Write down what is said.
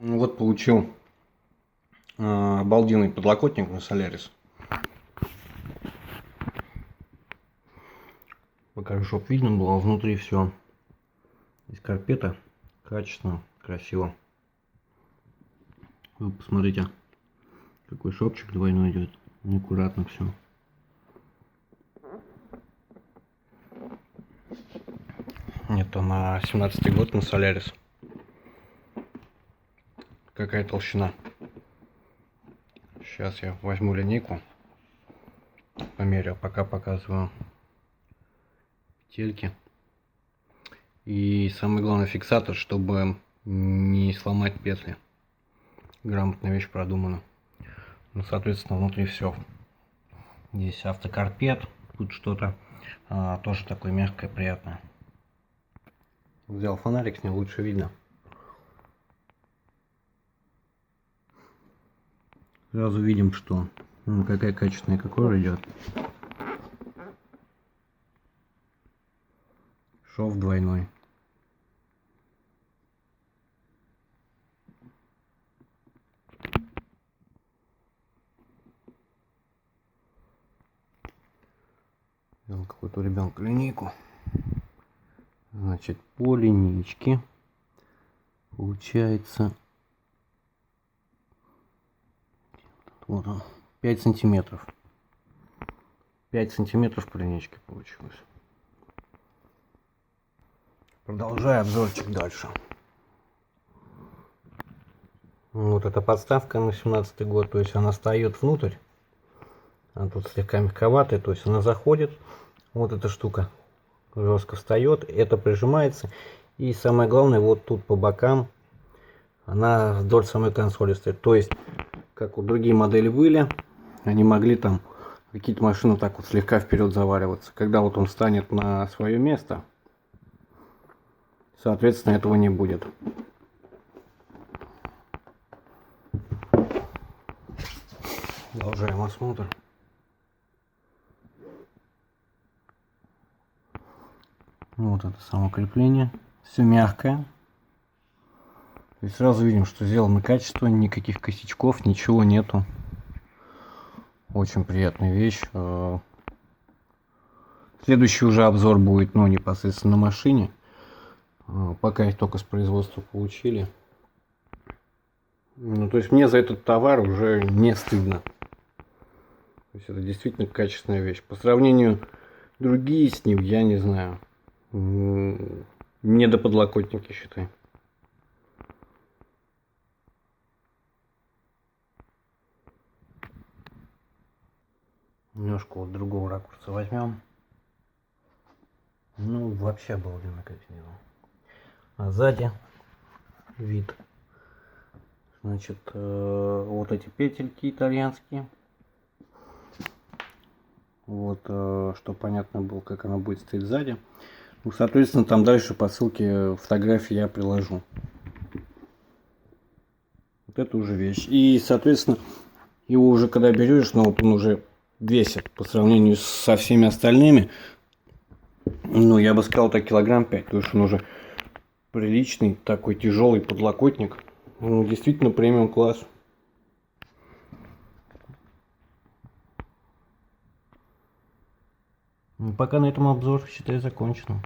Вот получил обалденный подлокотник на Solaris. Покажу, чтобы видно было. Внутри все из карпета. Качественно, красиво. Вы посмотрите, какой шовчик двойной идет. Аккуратно все. Это на 17-й год на Solaris. Какая толщина. Сейчас я возьму линейку, померяю, пока показываю петельки. И самый главный фиксатор, чтобы не сломать петли. Грамотная вещь продумана. Ну, соответственно, внутри все. Здесь автокарпет, тут что-то тоже такое мягкое, приятное. Взял фонарик, с ним лучше видно. Сразу видим, что какая качественная кожа идет. Шов двойной. Взял какую-то у ребенка линейку. Значит, по линейке получается вот он, 5 сантиметров. 5 сантиметров по линейке получилось. Продолжаю обзорчик дальше. Вот эта подставка на 17-й год, то есть она встает внутрь. Она тут слегка мягковатая, то есть она заходит. Вот эта штука жестко встает, это прижимается. И самое главное, вот тут по бокам она вдоль самой консоли стоит. То есть, как вот другие модели были, они могли там какие-то машины так вот слегка вперед завариваться. Когда вот он встанет на свое место, соответственно, этого не будет. Продолжаем осмотр. Вот это само крепление. Все мягкое. То есть сразу видим, что сделано качество, никаких косячков, ничего нету. Очень приятная вещь. Следующий уже обзор будет, ну, непосредственно на машине. Пока их только с производства получили. Ну, то есть мне за этот товар уже не стыдно. То есть это действительно качественная вещь. По сравнению другие с ним, я не знаю. Не до подлокотники, считай. Немножко вот другого ракурса возьмем. Ну, вообще обалденно как сделал. А сзади вид. Значит, вот эти петельки итальянские. Вот, что понятно было, как она будет стоять сзади. Ну, соответственно, там дальше по ссылке фотографии я приложу. Вот это уже вещь. И, соответственно, его уже когда берешь, ну, вот он уже весит по сравнению со всеми остальными. Ну, я бы сказал, так килограмм 5, потому что он уже приличный, такой тяжелый подлокотник. Ну, действительно премиум класс. Ну, пока на этом обзор, считай, закончен.